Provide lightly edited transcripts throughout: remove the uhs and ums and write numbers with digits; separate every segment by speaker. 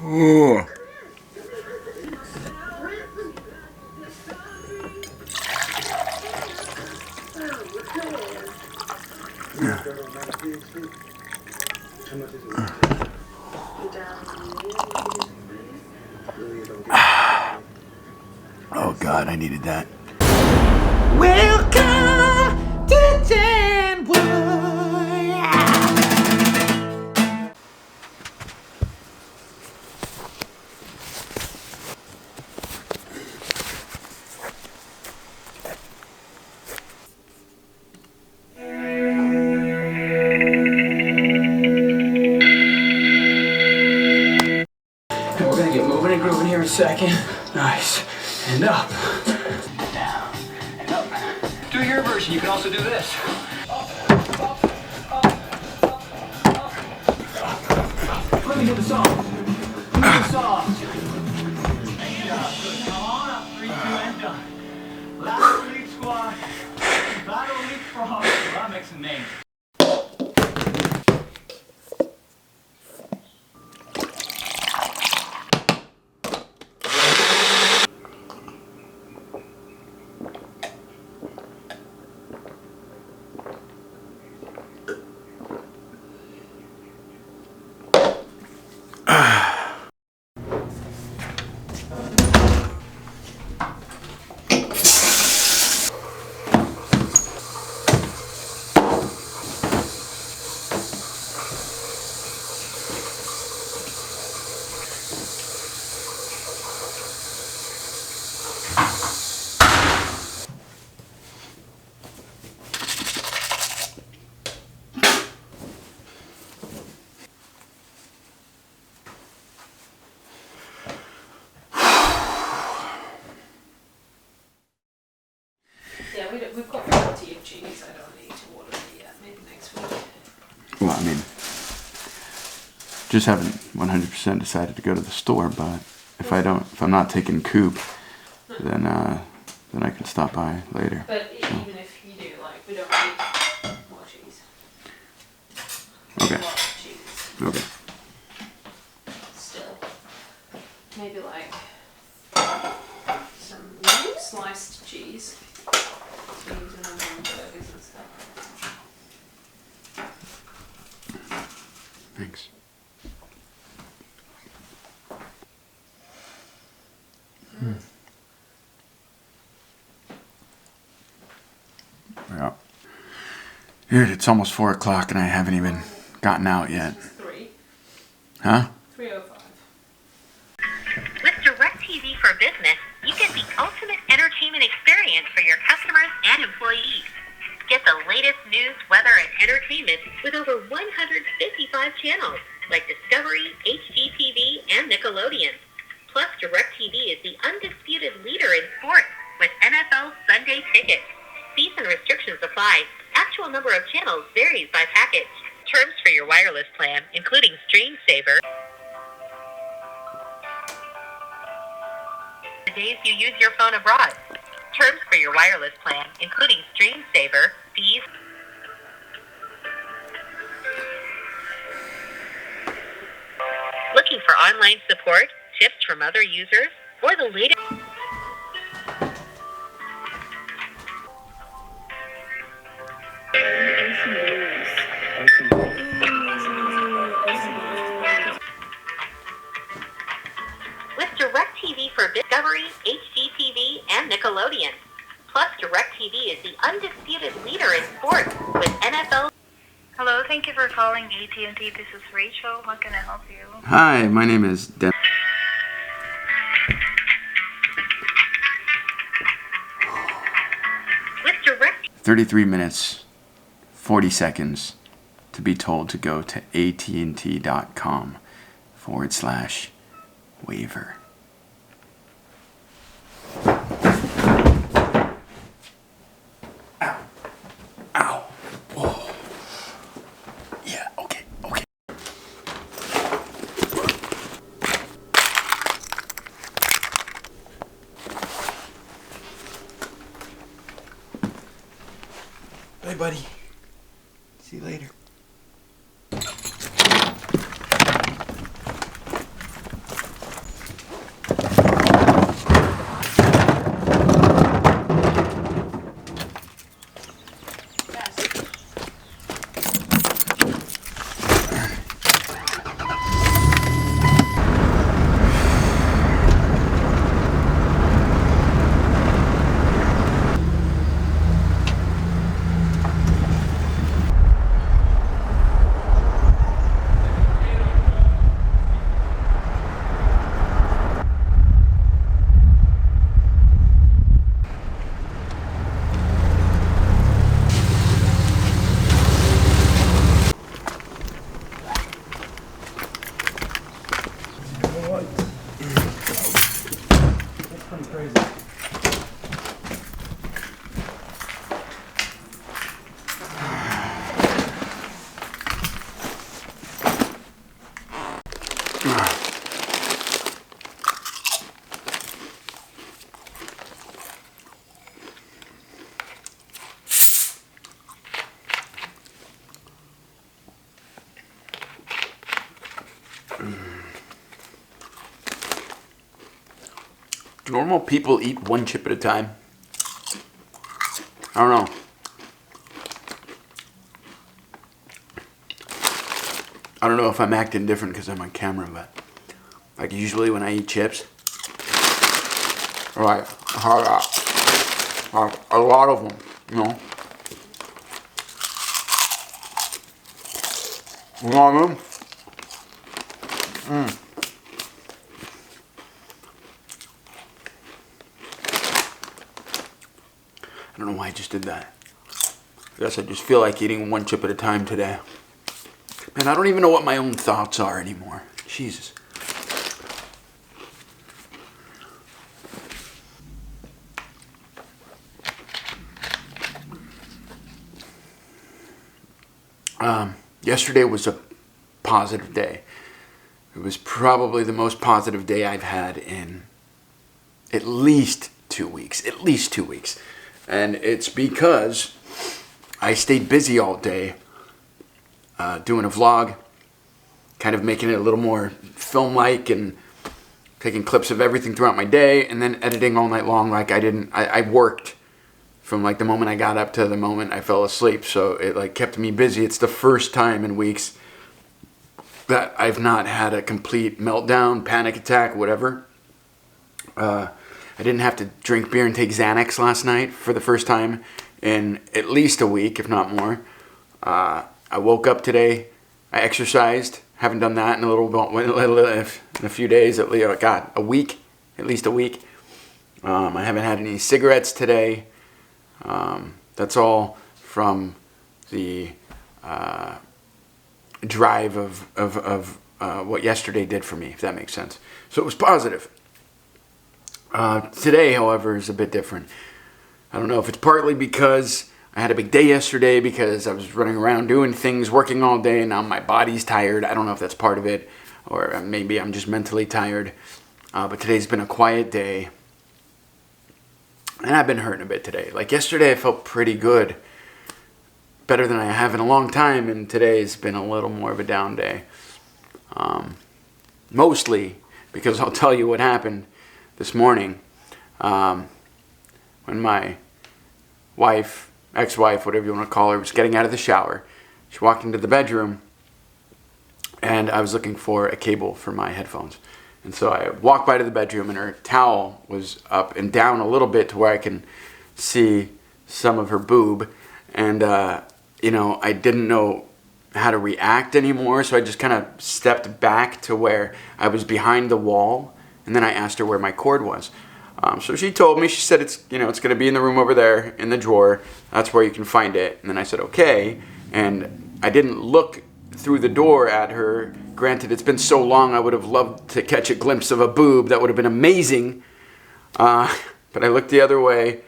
Speaker 1: Oh. Oh God, I needed that. Welcome to Danwood. We're gonna get moving and grooving here in a second. Nice. And up. Down. And up. Do your version. You can also do this. Let me hear the song. Let me hear the song. Come on up. 3, 2, and done. Lateral leap squat. Lateral leap frog. That makes a name.
Speaker 2: Yeah, we've got plenty of cheese. I don't need to order it yet. Maybe next week.
Speaker 1: Well, I mean, just haven't 100% decided to go to the store, but if I'm not taking Coop, then I can stop by later.
Speaker 2: But even if you do, like, we don't need more cheese.
Speaker 1: Okay.
Speaker 2: A lot of cheese.
Speaker 1: Okay.
Speaker 2: Still, maybe like some sliced cheese. To use in on burgers and stuff.
Speaker 1: Thanks. Yeah. Dude, it's almost 4 o'clock and I haven't even gotten out yet.
Speaker 2: It's 3.
Speaker 1: Huh?
Speaker 2: 3:05.
Speaker 3: With DirecTV for Business, you get the ultimate entertainment experience for your customers and employees. Get the latest news, weather, and entertainment with over 155 channels like Discovery, HGTV, and Nickelodeon. Plus, DirecTV is the undisputed leader in sports with NFL Sunday Ticket. Fees and restrictions apply. Actual number of channels varies by package. Terms for your wireless plan, including Stream Saver. The days you use your phone abroad. Terms for your wireless plan, including Stream Saver, fees. Looking for online support, tips from other users, or the latest? With DirecTV for Discovery, HGTV, and Nickelodeon. Plus, DirecTV is the undisputed leader in sports with NFL.
Speaker 4: Hello, thank you for calling AT&T. This is Rachel. How can I help you?
Speaker 1: Hi, my name is Den.
Speaker 3: With Direct
Speaker 1: 33 minutes, 40 seconds to be told to go to AT&T.com/waiver. Ow. Ow. Oh. Yeah, okay, okay. Bye, buddy. See you later. crazy.
Speaker 5: Do normal people eat one chip at a time? I don't know. I don't know if I'm acting different because I'm on camera, but like usually when I eat chips, or like a lot of them, you know. A lot of them. I don't know why I just did that. I guess I just feel like eating one chip at a time today. Man, I don't even know what my own thoughts are anymore. Jesus. Yesterday was a positive day. It was probably the most positive day I've had in at least 2 weeks. At least 2 weeks. And it's because I stayed busy all day doing a vlog, kind of making it a little more film-like and taking clips of everything throughout my day and then editing all night long like I worked from like the moment I got up to the moment I fell asleep. So it like kept me busy. It's the first time in weeks that I've not had a complete meltdown, panic attack, whatever. I didn't have to drink beer and take Xanax last night for the first time in at least a week, if not more. I woke up today. I exercised. Haven't done that in in a few days. At least, God, a week, at least a week. I haven't had any cigarettes today. That's all from the drive of what yesterday did for me, if that makes sense. So it was positive. Today, however, is a bit different. I don't know if it's partly because I had a big day yesterday, because I was running around doing things, working all day, and now my body's tired. I don't know if that's part of it, or maybe I'm just mentally tired. But today's been a quiet day. And I've been hurting a bit today. Like yesterday I felt pretty good. Better than I have in a long time. And today's been a little more of a down day. Mostly because I'll tell you what happened this morning. When my wife, ex-wife, whatever you want to call her, was getting out of the shower. She walked into the bedroom. And I was looking for a cable for my headphones. And so I walked by to the bedroom and her towel was up and down a little bit to where I can see some of her boob. And, I didn't know how to react anymore. So I just kind of stepped back to where I was behind the wall. And then I asked her where my cord was. So she told me, she said, it's going to be in the room over there in the drawer. That's where you can find it. And then I said, okay. And I didn't look through the door at her. Granted, it's been so long, I would have loved to catch a glimpse of a boob. That would have been amazing. But I looked the other way,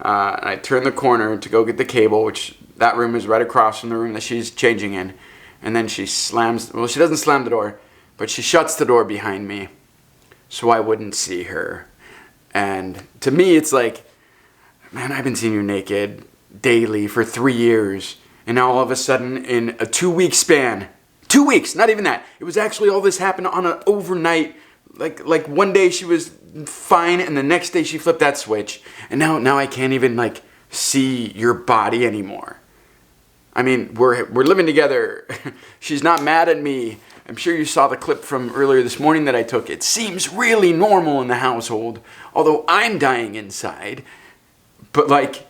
Speaker 5: and I turned the corner to go get the cable, which that room is right across from the room that she's changing in. And then she slams, well, she doesn't slam the door, but she shuts the door behind me so I wouldn't see her. And to me, it's like, man, I've been seeing you naked daily for 3 years. And now all of a sudden, in a 2-week span, 2 weeks, not even that. It was actually all this happened on an overnight, like one day she was fine and the next day she flipped that switch. And now I can't even see your body anymore. I mean, we're living together. She's not mad at me. I'm sure you saw the clip from earlier this morning that I took. It seems really normal in the household, although I'm dying inside. But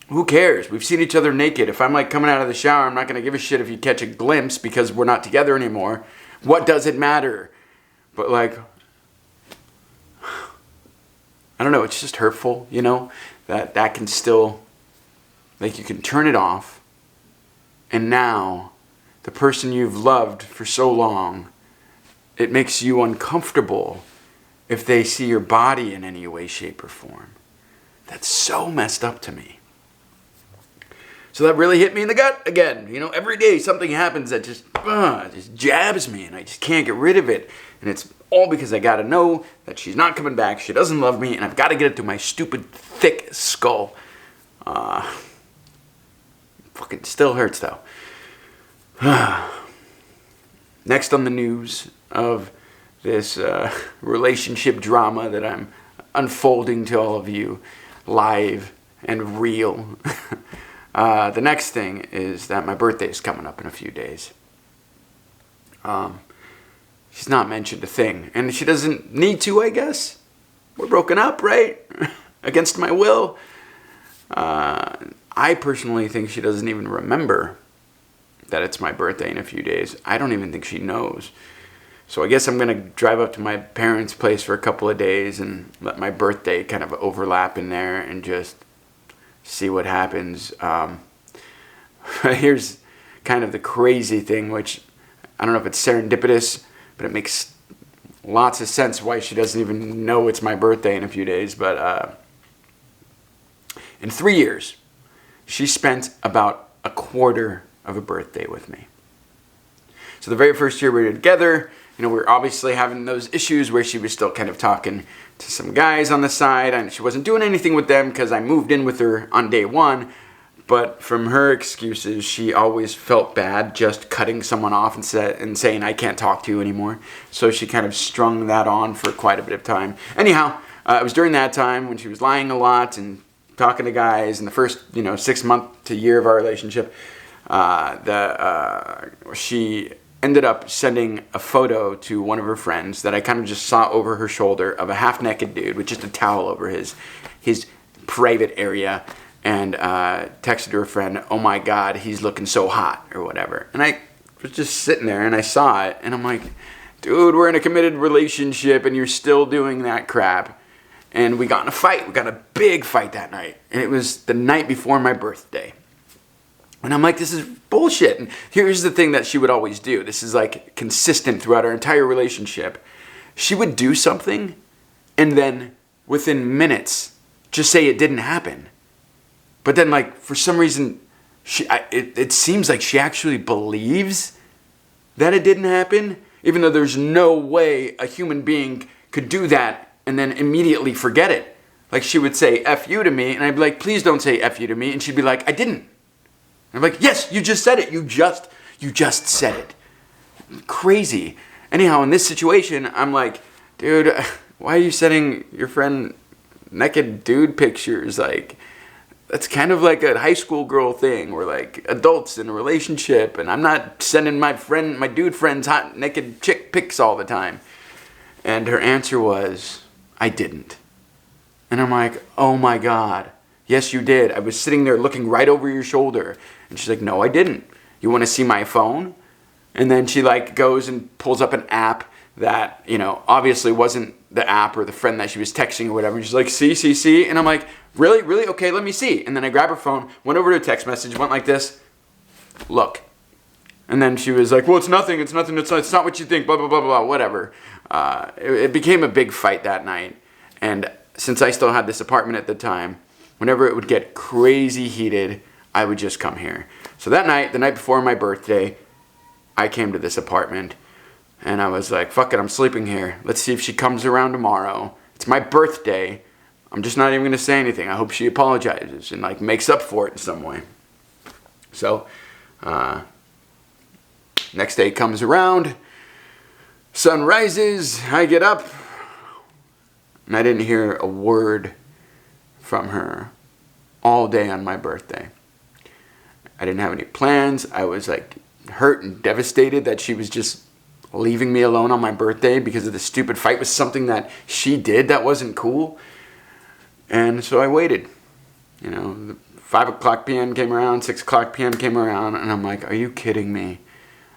Speaker 5: who cares? We've seen each other naked. If I'm coming out of the shower, I'm not going to give a shit if you catch a glimpse because we're not together anymore. What does it matter? But I don't know, it's just hurtful, that can still, you can turn it off. And now, the person you've loved for so long, it makes you uncomfortable if they see your body in any way, shape, or form. That's so messed up to me. So that really hit me in the gut again. You know, every day something happens that just jabs me, and I just can't get rid of it. And it's all because I gotta know that she's not coming back, she doesn't love me, and I've gotta get it through my stupid, thick skull. Fucking still hurts though. Next on the news of this relationship drama that I'm unfolding to all of you, live and real. The next thing is that my birthday is coming up in a few days. She's not mentioned a thing, and she doesn't need to, I guess. We're broken up, right? Against my will. I personally think she doesn't even remember that it's my birthday in a few days. I don't even think she knows. So I guess I'm going to drive up to my parents' place for a couple of days and let my birthday kind of overlap in there and just see what happens. Here's kind of the crazy thing, which I don't know if it's serendipitous, but it makes lots of sense why she doesn't even know it's my birthday in a few days. But in 3 years, she spent about a quarter of a birthday with me. So the very first year we were together, you know, we were obviously having those issues where she was still kind of talking to some guys on the side, and she wasn't doing anything with them because I moved in with her on day one. But from her excuses, she always felt bad just cutting someone off and saying, I can't talk to you anymore. So she kind of strung that on for quite a bit of time. Anyhow, it was during that time when she was lying a lot and talking to guys in the first, 6 months to year of our relationship, she ended up sending a photo to one of her friends that I kind of just saw over her shoulder of a half-naked dude with just a towel over his private area, and texted her friend, oh my God, he's looking so hot, or whatever. And I was just sitting there, and I saw it, and I'm like, dude, we're in a committed relationship, and you're still doing that crap. And we got in a fight. We got a big fight that night. And it was the night before my birthday. And I'm like, this is bullshit. And here's the thing that she would always do. This is like consistent throughout our entire relationship. She would do something and then within minutes just say it didn't happen. But then like for some reason, it seems like she actually believes that it didn't happen, even though there's no way a human being could do that and then immediately forget it. Like she would say F you to me, and I'd be like, please don't say F you to me. And she'd be like, I didn't. And I'm like, yes, you just said it. You just said it. Crazy. Anyhow, in this situation, I'm like, dude, why are you sending your friend naked dude pictures? Like, that's kind of like a high school girl thing. We're like adults in a relationship, and I'm not sending my dude friends hot naked chick pics all the time. And her answer was, I didn't. And I'm like, oh my God. Yes, you did. I was sitting there looking right over your shoulder. And she's like, no, I didn't. You want to see my phone? And then she like goes and pulls up an app that, obviously wasn't the app or the friend that she was texting or whatever. And she's like, see. And I'm like, really? Really? Okay, let me see. And then I grab her phone, went over to a text message, went like this, look. And then she was like, well, it's nothing, it's not what you think, blah, blah, blah, blah, whatever. It became a big fight that night. And since I still had this apartment at the time, whenever it would get crazy heated, I would just come here. So that night, the night before my birthday, I came to this apartment. And I was like, fuck it, I'm sleeping here. Let's see if she comes around tomorrow. It's my birthday. I'm just not even going to say anything. I hope she apologizes and like makes up for it in some way. So, next day comes around, sun rises, I get up, and I didn't hear a word from her all day on my birthday. I didn't have any plans. I was like hurt and devastated that she was just leaving me alone on my birthday because of the stupid fight with something that she did that wasn't cool. And so I waited. 5 o'clock p.m. came around, 6 o'clock p.m. came around, and I'm like, are you kidding me?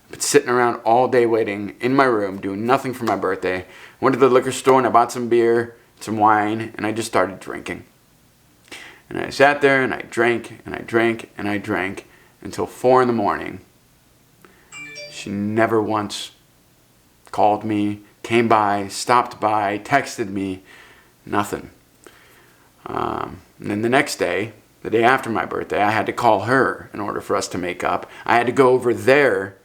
Speaker 5: I've been sitting around all day waiting in my room, doing nothing for my birthday. Went to the liquor store and I bought some beer, some wine, and I just started drinking. And I sat there and I drank and I drank and I drank until 4 in the morning. She never once called me, came by, stopped by, texted me, nothing. And then the next day, the day after my birthday, I had to call her in order for us to make up. I had to go over there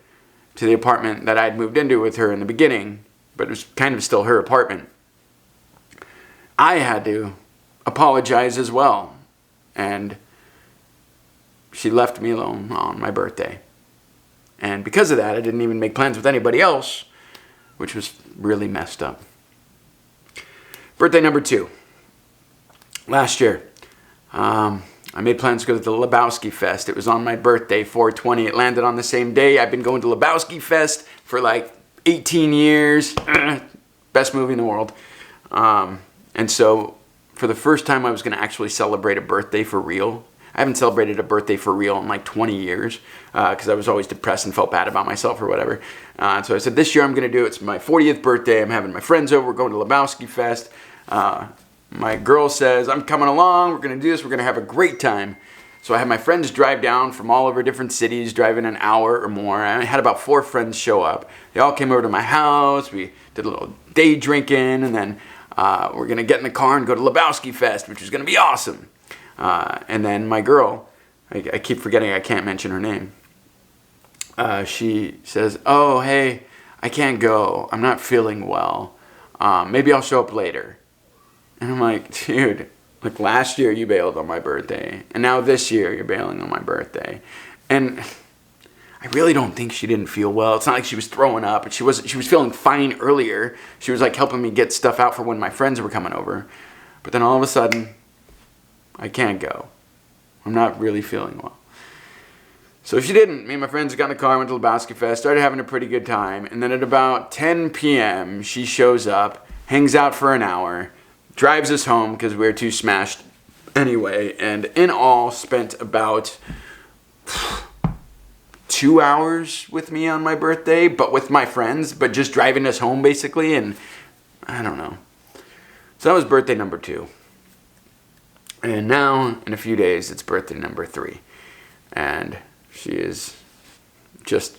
Speaker 5: to the apartment that I'd moved into with her in the beginning, but it was kind of still her apartment. I had to apologize as well, and she left me alone on my birthday. And because of that, I didn't even make plans with anybody else, which was really messed up. Birthday number 2. Last year, I made plans to go to the Lebowski Fest. It was on my birthday, 4/20. It landed on the same day. I've been going to Lebowski Fest for like 18 years. Best movie in the world. And so, for the first time, I was going to actually celebrate a birthday for real. I haven't celebrated a birthday for real in like 20 years because I was always depressed and felt bad about myself or whatever. So I said, this year I'm going to do it. It's my 40th birthday. I'm having my friends over. We're going to Lebowski Fest. My girl says, I'm coming along. We're going to do this. We're going to have a great time. So I had my friends drive down from all over different cities, driving an hour or more. I had about 4 friends show up. They all came over to my house. We did a little day drinking, and then we're going to get in the car and go to Lebowski Fest, which is going to be awesome. And then my girl, I keep forgetting I can't mention her name. She says, oh, hey, I can't go. I'm not feeling well. Maybe I'll show up later. And I'm like, dude, like last year you bailed on my birthday. And now this year you're bailing on my birthday. And I really don't think she didn't feel well. It's not like she was throwing up. And she was feeling fine earlier. She was like helping me get stuff out for when my friends were coming over. But then all of a sudden, I can't go. I'm not really feeling well. So she didn't. Me and my friends got in the car, went to Lebowski Fest, started having a pretty good time. And then at about 10 p.m., she shows up, hangs out for an hour, drives us home because we were too smashed anyway. And in all, spent about 2 hours with me on my birthday, but with my friends, but just driving us home basically. And I don't know. So that was birthday number 2. And now, in a few days, it's birthday number 3. And she is just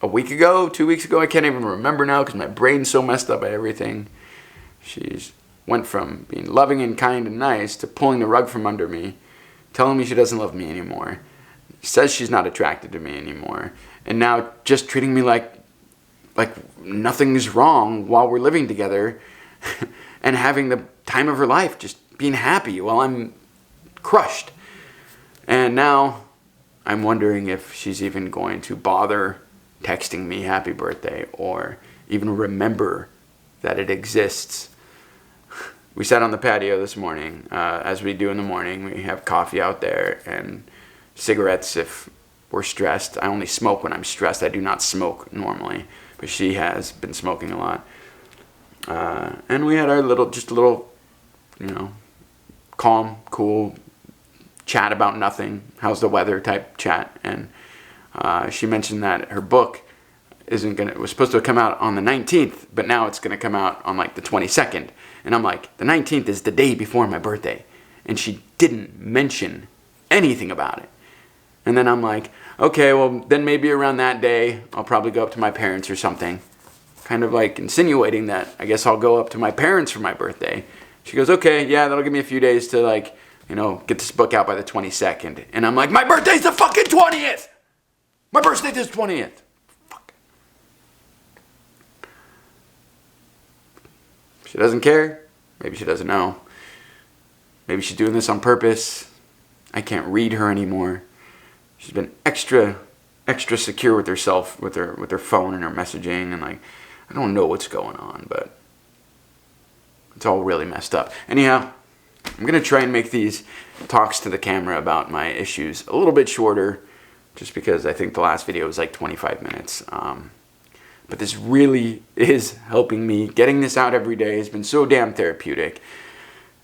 Speaker 5: a week ago, 2 weeks ago, I can't even remember now because my brain's so messed up by everything. She's went from being loving and kind and nice to pulling the rug from under me, telling me she doesn't love me anymore, says she's not attracted to me anymore, and now just treating me like nothing's wrong while we're living together and having the time of her life, just being happy while I'm crushed. And now I'm wondering if she's even going to bother texting me happy birthday or even remember that it exists. We sat on the patio this morning, as we do in the morning. We have coffee out there and cigarettes if we're stressed. I only smoke when I'm stressed. I do not smoke normally, but she has been smoking a lot. And we had our little, calm, cool chat about nothing. How's the weather type chat. And she mentioned that her book it was supposed to come out on the 19th, but now it's going to come out on like the 22nd. And I'm like, the 19th is the day before my birthday. And she didn't mention anything about it. And then I'm like, okay, well, then maybe around that day, I'll probably go up to my parents or something. Kind of like insinuating that I guess I'll go up to my parents for my birthday. She goes, okay, yeah, that'll give me a few days to get this book out by the 22nd. And I'm like, my birthday's the fucking 20th! My birthday's the 20th! Fuck. She doesn't care. Maybe she doesn't know. Maybe she's doing this on purpose. I can't read her anymore. She's been extra secure with herself, with her phone and her messaging, and I don't know what's going on, but it's all really messed up. Anyhow, I'm gonna try and make these talks to the camera about my issues a little bit shorter, just because I think the last video was like 25 minutes. But this really is helping me. Getting this out every day has been so damn therapeutic.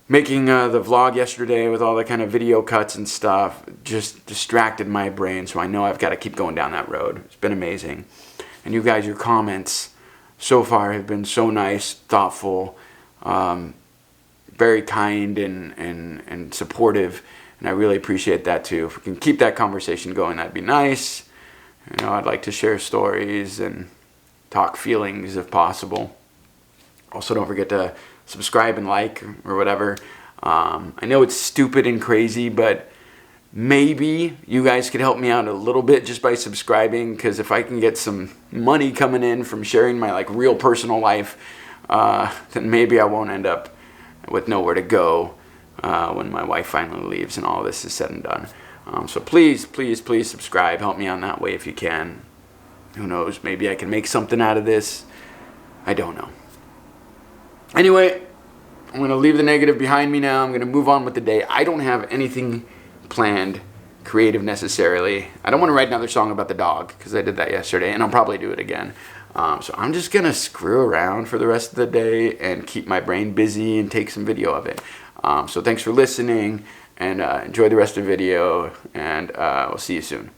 Speaker 5: Making the vlog yesterday with all the kind of video cuts and stuff just distracted my brain, so I know I've got to keep going down that road. It's been amazing. And you guys, your comments so far have been so nice, thoughtful, very kind and supportive, and I really appreciate that too. If we can keep that conversation going, that'd be nice. I'd like to share stories and talk feelings if possible. Also, don't forget to subscribe and like or whatever. I know it's stupid and crazy, but maybe you guys could help me out a little bit just by subscribing, because if I can get some money coming in from sharing my like real personal life, then maybe I won't end up with nowhere to go when my wife finally leaves and all this is said and done. So please, please, please subscribe. Help me on that way if you can. Who knows? Maybe I can make something out of this. I don't know. Anyway, I'm going to leave the negative behind me now. I'm going to move on with the day. I don't have anything planned creative necessarily. I don't want to write another song about the dog because I did that yesterday, and I'll probably do it again. So I'm just going to screw around for the rest of the day and keep my brain busy and take some video of it. So thanks for listening, and enjoy the rest of the video, and we'll see you soon.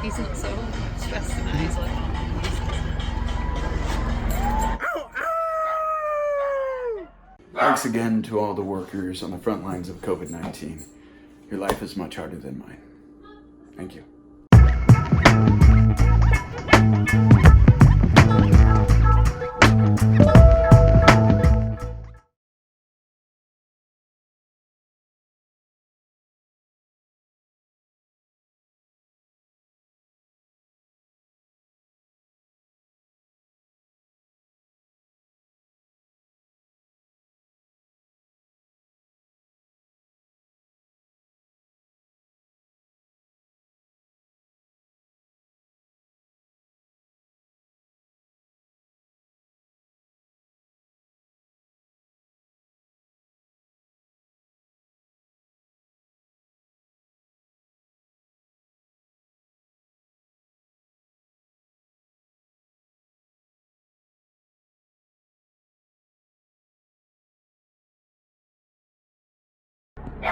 Speaker 2: He's not so stressed tonight. He's like,
Speaker 5: Thanks again to all the workers on the front lines of COVID-19. Your life is much harder than mine. Thank you.